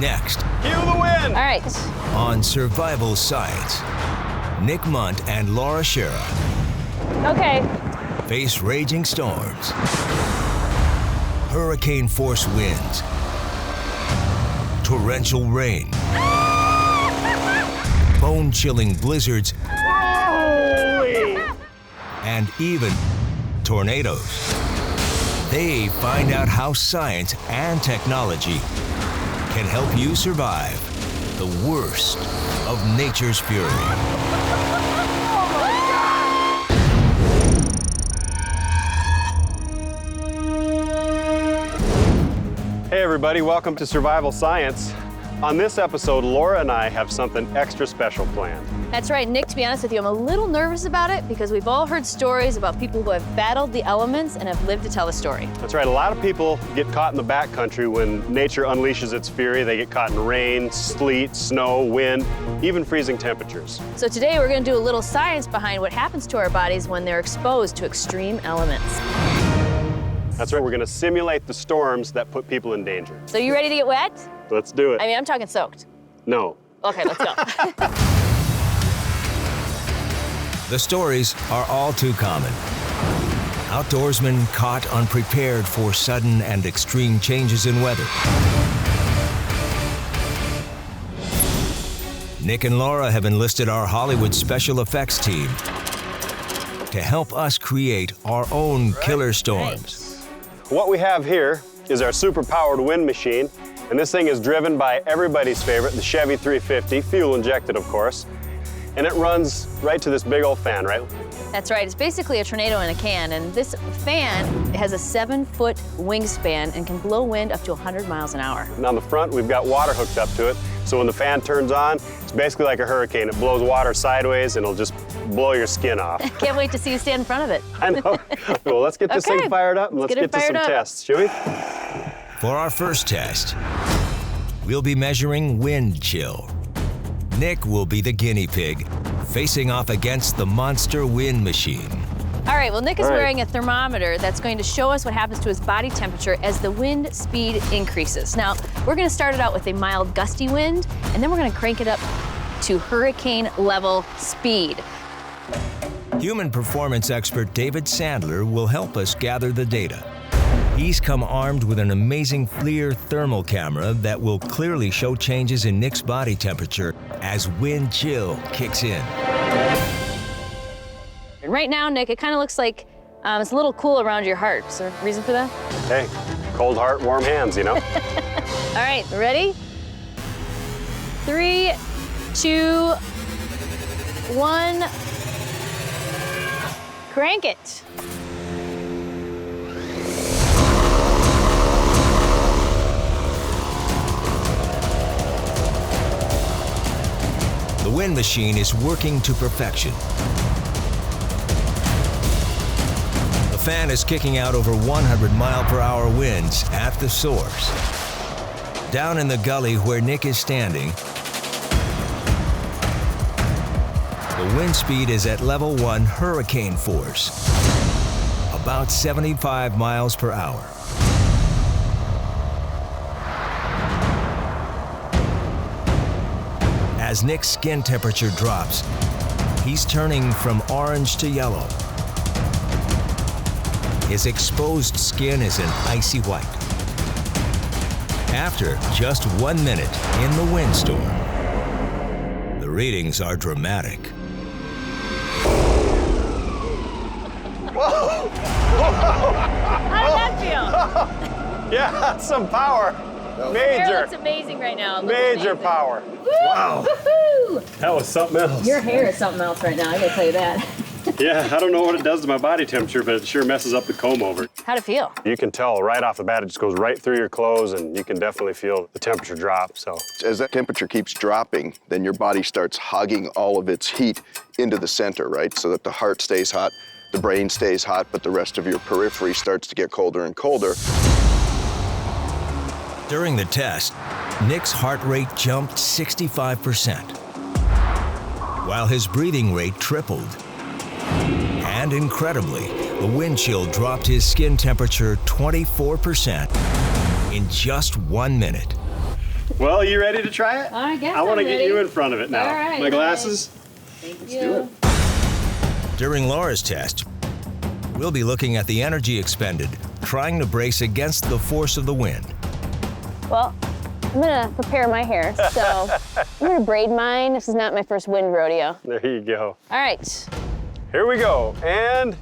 Next. Cue the wind! All right. On Survival Science, Nick Munt and Laura Schera Okay. face raging storms, hurricane-force winds, torrential rain, bone-chilling blizzards, and even tornadoes. They find out how science and technology can help you survive the worst of nature's fury. Hey everybody, welcome to Survival Science. On this episode, Laura and I have something extra special planned. That's right, Nick, to be honest with you, I'm a little nervous about it because we've all heard stories about people who have battled the elements and have lived to tell the story. That's right, a lot of people get caught in the backcountry when nature unleashes its fury. They get caught in rain, sleet, snow, wind, even freezing temperatures. So today we're going to do a little science behind what happens to our bodies when they're exposed to extreme elements. That's right, we're gonna simulate the storms that put people in danger. So you ready to get wet? Let's do it. I mean, I'm talking soaked. No. Okay, let's go. The stories are all too common. Outdoorsmen caught unprepared for sudden and extreme changes in weather. Nick and Laura have enlisted our Hollywood special effects team to help us create our own killer storms. What we have here is our super-powered wind machine, and this thing is driven by everybody's favorite, the Chevy 350, fuel injected, of course. And it runs right to this big old fan, right? That's right, it's basically a tornado in a can, and this fan has a 7-foot wingspan and can blow wind up to 100 miles an hour. And on the front, we've got water hooked up to it, so when the fan turns on, it's basically like a hurricane. It blows water sideways, and it'll just blow your skin off. Can't wait to see you stand in front of it. I know. Well, let's get this thing fired up, and let's get to some tests, shall we? For our first test, we'll be measuring wind chill. Nick will be the guinea pig, facing off against the monster wind machine. All right, well, Nick is wearing a thermometer that's going to show us what happens to his body temperature as the wind speed increases. Now, we're gonna start it out with a mild gusty wind, and then we're gonna crank it up to hurricane level speed. Human performance expert David Sandler will help us gather the data. He's come armed with an amazing FLIR thermal camera that will clearly show changes in Nick's body temperature as wind chill kicks in. And right now, Nick, it kind of looks like it's a little cool around your heart. Is there a reason for that? Hey, cold heart, warm hands, you know? All right, ready? 3, 2, 1. Crank it. The wind machine is working to perfection. The fan is kicking out over 100-mile-per-hour winds at the source. Down in the gully where Nick is standing, the wind speed is at level 1 hurricane force, about 75 miles per hour. As Nick's skin temperature drops, he's turning from orange to yellow. His exposed skin is an icy white. After just 1 minute in the windstorm, the readings are dramatic. Whoa! How did that feel? Yeah, that's some power. Hair Major. looks amazing right now. It looks Major amazing. power. Wow. Woohoo! That was something else. Your hair is something else right now, I gotta tell you that. Yeah, I don't know what it does to my body temperature, but it sure messes up the comb over. How'd it feel? You can tell right off the bat, it just goes right through your clothes, and you can definitely feel the temperature drop, so. As that temperature keeps dropping, then your body starts hugging all of its heat into the center, right? So that the heart stays hot, the brain stays hot, but the rest of your periphery starts to get colder and colder. During the test, Nick's heart rate jumped 65%, while his breathing rate tripled. And incredibly, the wind chill dropped his skin temperature 24% in just 1 minute. Well, are you ready to try it? I guess I want to I'm get ready. you in front of it now. All right, My glasses? Thank Do it. During Laura's test, we'll be looking at the energy expended, trying to brace against the force of the wind. Well, I'm gonna prepare my hair, so I'm gonna braid mine. This is not my first wind rodeo. There you go. All right. Here we go. And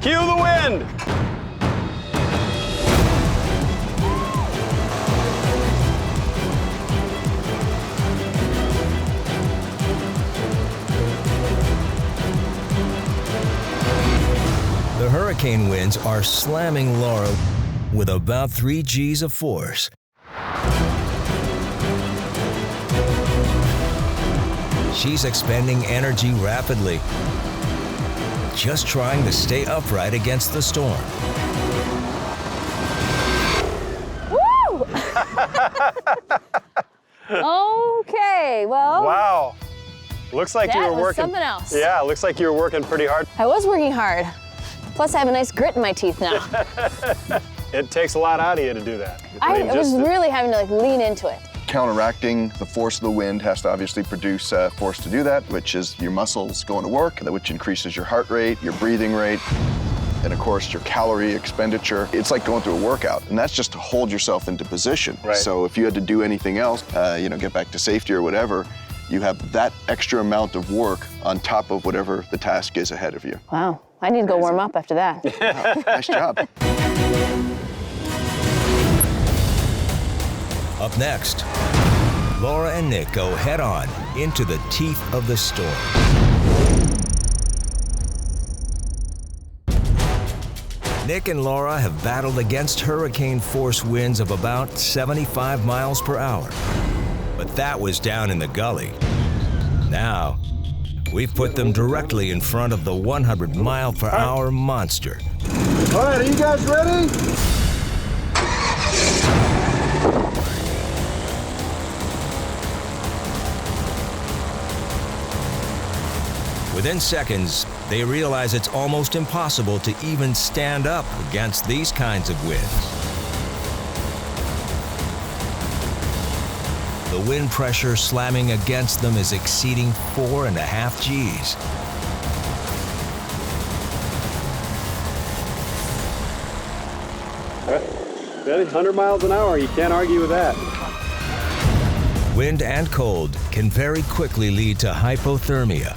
cue the wind. The hurricane winds are slamming Laura with about 3 Gs of force. She's expending energy rapidly, just trying to stay upright against the storm. Woo! Okay, well, Wow. Looks like you that were was working. something else. Yeah, looks like you were working pretty hard. I was working hard. Plus, I have a nice grit in my teeth now. It takes a lot out of you to do that. I was just- really having to like lean into it. Counteracting the force of the wind has to obviously produce force to do that, which is your muscles going to work, which increases your heart rate, your breathing rate, and of course your calorie expenditure. It's like going through a workout, and that's just to hold yourself into position. Right. So if you had to do anything else, get back to safety or whatever, you have that extra amount of work on top of whatever the task is ahead of you. Wow, I need to go warm up after that. Nice job. Up next, Laura and Nick go head-on into the teeth of the storm. Nick and Laura have battled against hurricane-force winds of about 75 miles per hour. But that was down in the gully. Now, we've put them directly in front of the 100-mile-per-hour monster. All right, are you guys ready? Within seconds, they realize it's almost impossible to even stand up against these kinds of winds. The wind pressure slamming against them is exceeding 4.5 Gs. Ready? 100 miles an hour. You can't argue with that. Wind and cold can very quickly lead to hypothermia.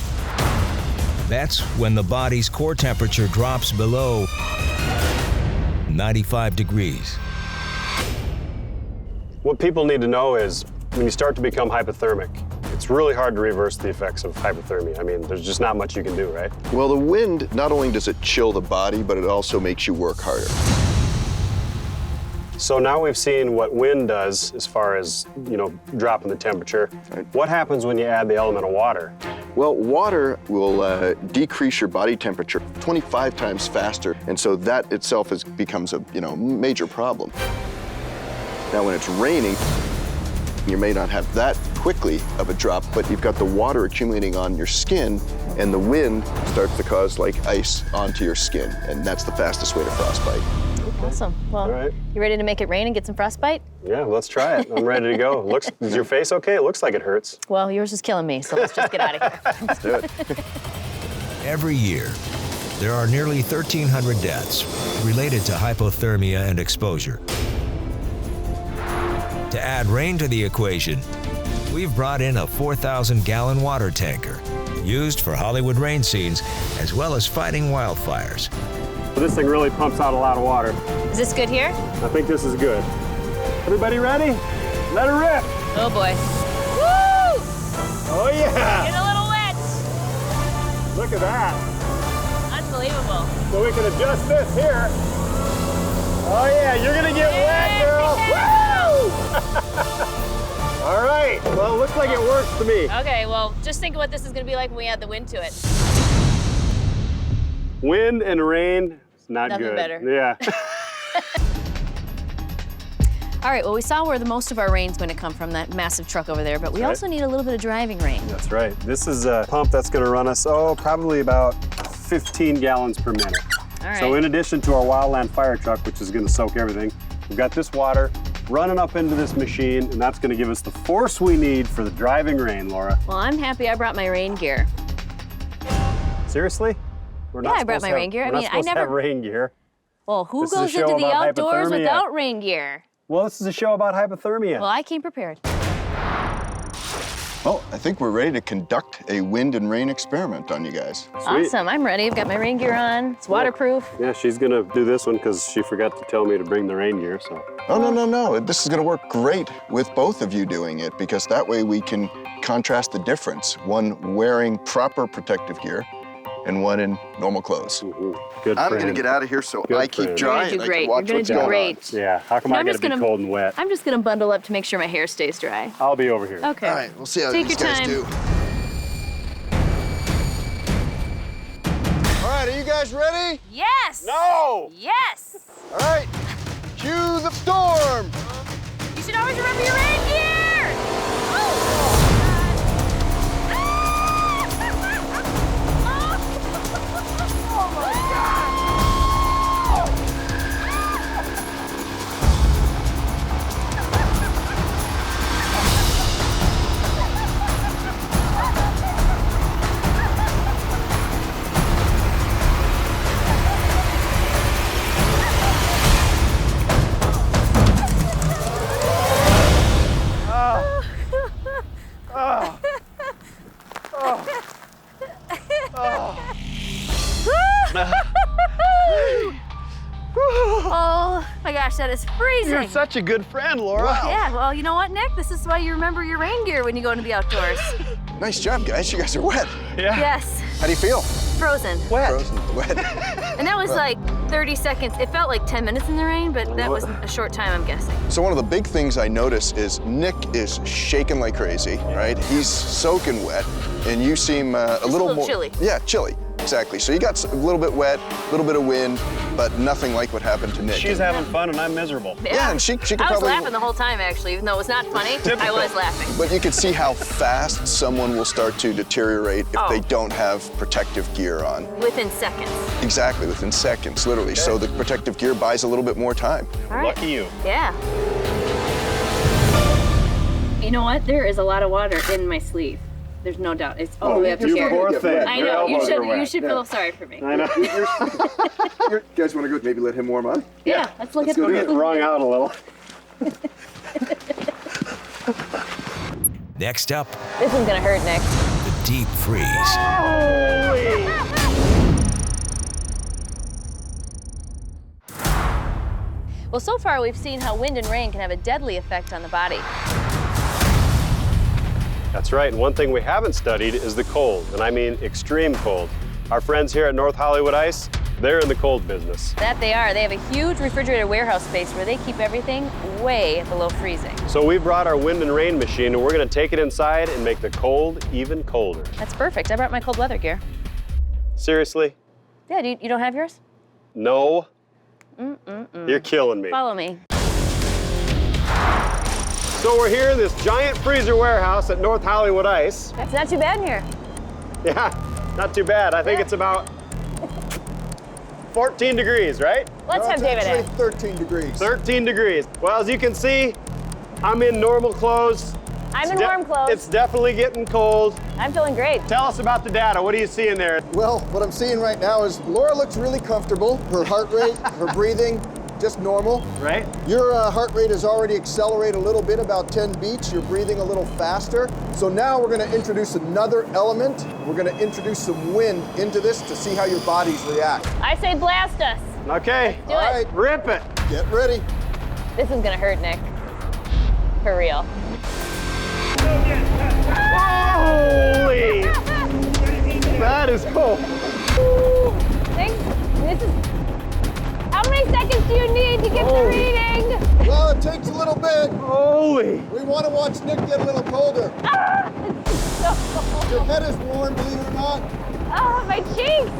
That's when the body's core temperature drops below 95 degrees. What people need to know is when you start to become hypothermic, it's really hard to reverse the effects of hypothermia. I mean, there's just not much you can do, right? Well, the wind, not only does it chill the body, but it also makes you work harder. So now we've seen what wind does as far as, dropping the temperature. Right. What happens when you add the element of water? Well, water will decrease your body temperature 25 times faster, and so that itself becomes a major problem. Now, when it's raining, you may not have that quickly of a drop, but you've got the water accumulating on your skin, and the wind starts to cause like ice onto your skin, and that's the fastest way to frostbite. Awesome. Well, All right. you ready to make it rain and get some frostbite? Yeah, let's try it. I'm ready to go. Is your face okay? It looks like it hurts. Well, yours is killing me, so let's just get out of here. Let's do it. Every year, there are nearly 1,300 deaths related to hypothermia and exposure. To add rain to the equation, we've brought in a 4,000-gallon water tanker used for Hollywood rain scenes as well as fighting wildfires. This thing really pumps out a lot of water. Is this good here? I think this is good. Everybody ready? Let her rip. Oh boy. Woo! Oh yeah. Get a little wet. Look at that. Unbelievable. So we can adjust this here. Oh yeah, you're gonna get wet, girl. Woo! All right, well, it looks like it works to me. Okay, well, just think of what this is gonna be like when we add the wind to it. Wind and rain, it's not Nothing good. better. Yeah. All right, well, we saw where the most of our rain's going to come from, that massive truck over there, but we Right. also need a little bit of driving rain. That's right. This is a pump that's gonna run us, probably about 15 gallons per minute. All right. So in addition to our wildland fire truck, which is gonna soak everything, we've got this water, running up into this machine, and that's gonna give us the force we need for the driving rain, Laura. Well, I'm happy I brought my rain gear. Seriously? We're not I brought my rain gear. We're not supposed to have rain gear. Well, who This is a goes show into the about outdoors hypothermia. without rain gear? Well, this is a show about hypothermia. Well, I came prepared. Well, I think we're ready to conduct a wind and rain experiment on you guys. Sweet. Awesome, I'm ready. I've got my rain gear on. It's waterproof. Yeah, she's gonna do this one because she forgot to tell me to bring the rain gear, so. Oh, no. This is gonna work great with both of you doing it because that way we can contrast the difference. One wearing proper protective gear and one in normal clothes. Good I'm friend. gonna get out of here so Good I keep friend. dry You're and gonna I do great. can watch You're what's gonna do going great. on. Yeah, how come No, I I'm gotta just be gonna- cold and wet? I'm just gonna bundle up to make sure my hair stays dry. I'll be over here. Okay. All right, we'll see how Take these your guys time. do. All right, are you guys ready? Yes! No! Yes! All right, cue the storm. You should always remember your rain gear! Oh my God! Oh my gosh, that is freezing. You're such a good friend, Laura. Yeah, well, you know what, Nick? This is why you remember your rain gear when you go into the outdoors. Nice job, guys. You guys are wet. Yeah. Yes, How do you feel? frozen. Wet. Frozen, wet. And that was like 30 seconds. It felt like 10 minutes in the rain, but that was a short time, I'm guessing. So one of the big things I notice is Nick is shaking like crazy, right? He's soaking wet, and you seem a little little more chilly. Yeah, chilly. Exactly. So you got a little bit wet, a little bit of wind, but nothing like what happened to Nick. She's having fun and I'm miserable. Yeah, and she could I was probably. laughing the whole time, actually, even though it was not funny. I was laughing. But you could see how fast someone will start to deteriorate if Oh. they don't have protective gear on. Within seconds. Exactly, within seconds, literally. So the protective gear buys a little bit more time. All right. Lucky you. Yeah. You know what? There is a lot of water in my sleeve. There's no doubt. It's all the way up You here. poor thing. I Your know. You elbows are should. wet. You should feel sorry for me. I know. You guys want to go maybe let him warm up? Yeah. Let's look at We're getting wrung out a little. Next up, This one's gonna hurt, Nick. the deep freeze. Holy! Well, so far we've seen how wind and rain can have a deadly effect on the body. That's right, and one thing we haven't studied is the cold, and I mean extreme cold. Our friends here at North Hollywood Ice, they're in the cold business. That they are. They have a huge refrigerated warehouse space where they keep everything way below freezing. So we brought our wind and rain machine, and we're gonna take it inside and make the cold even colder. That's perfect. I brought my cold weather gear. Seriously? Yeah, you don't have yours? No? You're killing me. Follow me. So we're here in this giant freezer warehouse at North Hollywood Ice. It's not too bad in here. Yeah, not too bad. I think Yeah. it's about 14 degrees, right? Let's have David in. 13 degrees. 13 degrees. Well, as you can see, I'm in normal clothes. I'm in warm clothes. It's definitely getting cold. I'm feeling great. Tell us about the data. What are you seeing there? Well, what I'm seeing right now is Laura looks really comfortable. Her heart rate, her breathing, just normal. Right? Your heart rate has already accelerated a little bit, about 10 beats. You're breathing a little faster. So now we're gonna introduce another element. We're gonna introduce some wind into this to see how your bodies react. I say blast us. Okay. Do All it. right, Rip it. get ready. This is gonna hurt, Nick. For real. Holy! That is cold. This is. How many seconds do you need to get the reading? Well, it takes a little bit. Holy! We want to watch Nick get a little colder. Your head is warm, believe it or not. Oh, my cheeks.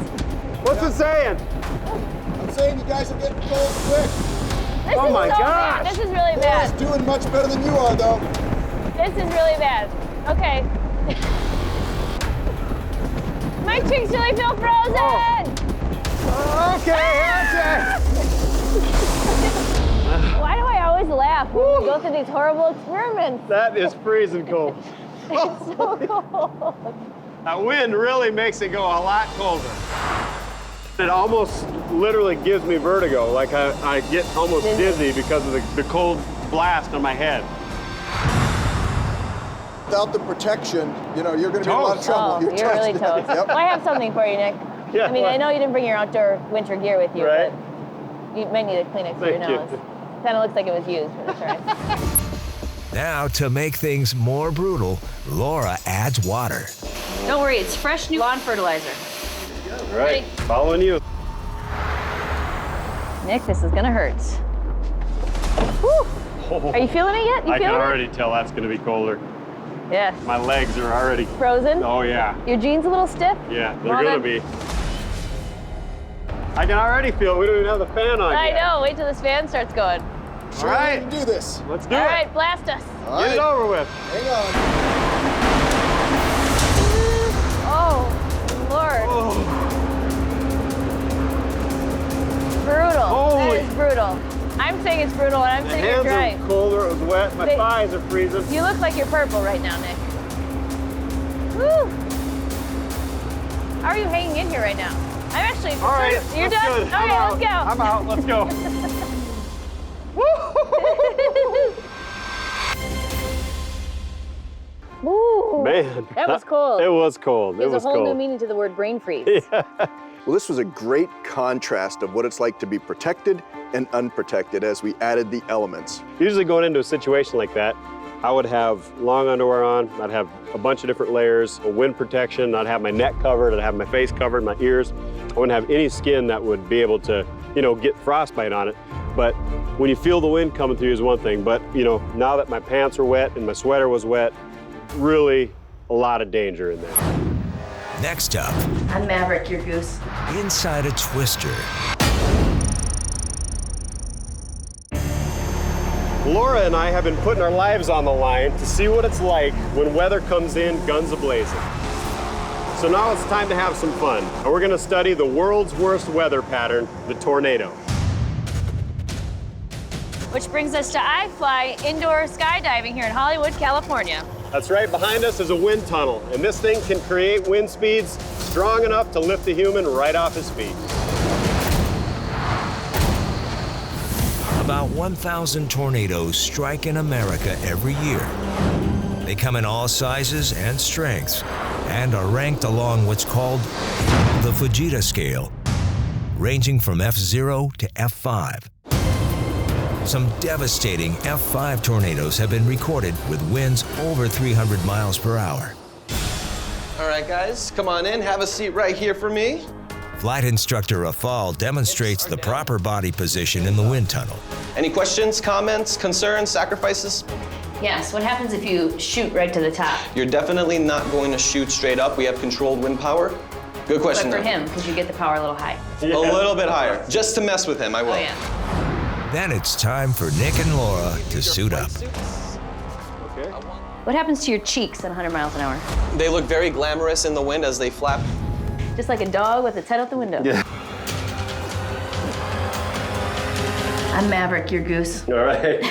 What's it saying? I'm saying you guys are getting cold quick. This Oh is my so gosh. bad. This is really Laura's bad. doing much better than you are, though. This is really bad. Okay. My cheeks really feel frozen. Okay, okay. Why do I always always laugh when we go through these horrible experiments. That is freezing cold. It's so cold. That wind really makes it go a lot colder. It almost literally gives me vertigo. Like I get almost dizzy because of the cold blast on my head. Without the protection, you know, you're going to be in a lot of trouble. Oh, you're really toast. Yep. Well, I have something for you, Nick. Yeah, I mean, I know you didn't bring your outdoor winter gear with you, right? but you might need a Kleenex for your nose. Kind of looks like it was used, but that's all right. Now, to make things more brutal, Laura adds water. Don't worry, it's fresh new lawn fertilizer. All right, following you. Nick, this is gonna hurt. Whew. Are you feeling it yet? I can already tell that's gonna be colder. Yes. My legs are already Frozen? Oh yeah. Your jeans a little stiff? Yeah, they're gonna be. I can already feel we don't even have the fan on I yet. know, wait till this fan starts going. Sure, All right. you can do this. Let's do it. All right, blast us. All Get it right. over with. Hang on. Oh, Lord. Oh. Brutal. Holy. That is brutal. I'm saying it's brutal, and I'm The saying you're dry. hands are colder, it was wet, my thighs are freezing. You look like you're purple right now, Nick. Woo! How are you hanging in here right now? I'm actually. All right, You're that's done? good. Okay, I'm out. let's go. I'm out, let's go. Ooh, Man. that was cold. It was cold. There's it was a whole cold. new meaning to the word brain freeze. Well, this was a great contrast of what it's like to be protected and unprotected as we added the elements. Usually going into a situation like that, I would have long underwear on, I'd have a bunch of different layers, a wind protection, I'd have my neck covered, I'd have my face covered, my ears. I wouldn't have any skin that would be able to, you know, get frostbite on it. But when you feel the wind coming through is one thing, but you know, now that my pants are wet and my sweater was wet, really a lot of danger in there. Next up, I'm Maverick, your goose. inside a twister. Laura and I have been putting our lives on the line to see what it's like when weather comes in guns a-blazing. So now it's time to have some fun, and we're gonna study the world's worst weather pattern, the tornado. Which brings us to iFly indoor skydiving here in Hollywood, California. That's right, behind us is a wind tunnel, and this thing can create wind speeds strong enough to lift a human right off his feet. About 1,000 tornadoes strike in America every year. They come in all sizes and strengths and are ranked along what's called the Fujita scale, ranging from F0 to F5. Some devastating F5 tornadoes have been recorded with winds over 300 miles per hour. All right, guys, come on in. Have a seat right here for me. Flight instructor Afal demonstrates the proper body position in the wind tunnel. Any questions, comments, concerns, sacrifices? Yes, what happens if you shoot right to the top? You're definitely not going to shoot straight up. We have controlled wind power. Good question. But for though. him, because you get the power a little high. A little bit higher. Just to mess with him, I will. Oh, yeah. Then it's time for Nick and Laura to suit up. Okay. What happens to your cheeks at 100 miles an hour? They look very glamorous in the wind as they flap. Just like a dog with its head out the window. Yeah. I'm Maverick, your goose. All right.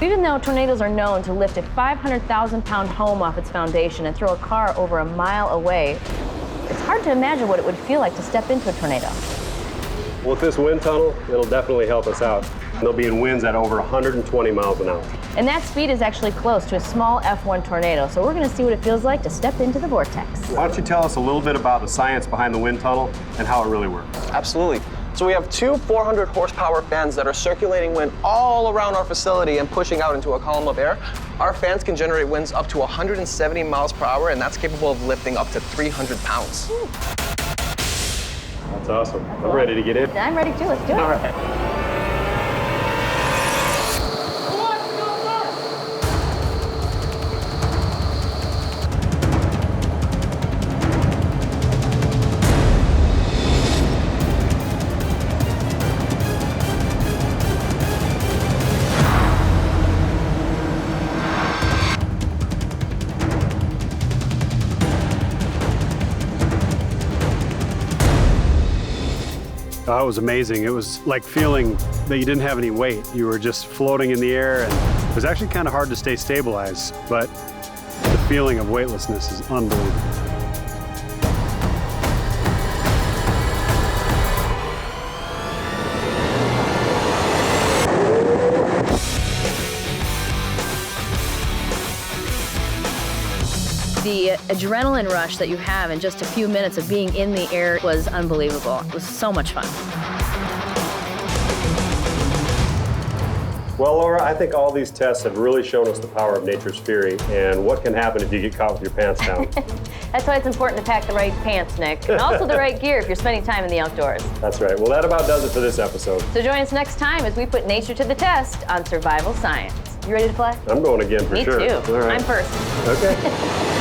Even though tornadoes are known to lift a 500,000-pound home off its foundation and throw a car over a mile away, it's hard to imagine what it would feel like to step into a tornado. With this wind tunnel, it'll definitely help us out. They'll be in winds at over 120 miles an hour. And that speed is actually close to a small F1 tornado, so we're going to see what it feels like to step into the vortex. Why don't you tell us a little bit about the science behind the wind tunnel and how it really works? Absolutely. So we have two 400 horsepower fans that are circulating wind all around our facility and pushing out into a column of air. Our fans can generate winds up to 170 miles per hour, and that's capable of lifting up to 300 pounds. That's awesome. I'm ready to get in. I'm ready too, let's do it. All right. Oh, it was amazing. It was like feeling that you didn't have any weight. You were just floating in the air, and it was actually kind of hard to stay stabilized, but the feeling of weightlessness is unbelievable. The adrenaline rush that you have in just a few minutes of being in the air was unbelievable. It was so much fun. Well, Laura, I think all these tests have really shown us the power of nature's fury and what can happen if you get caught with your pants down. That's why it's important to pack the right pants, Nick, and also the right gear if you're spending time in the outdoors. That's right. Well, that about does it for this episode. So join us next time as we put nature to the test on survival science. You ready to play? I'm going again for sure. Me too. All right. I'm first. Okay.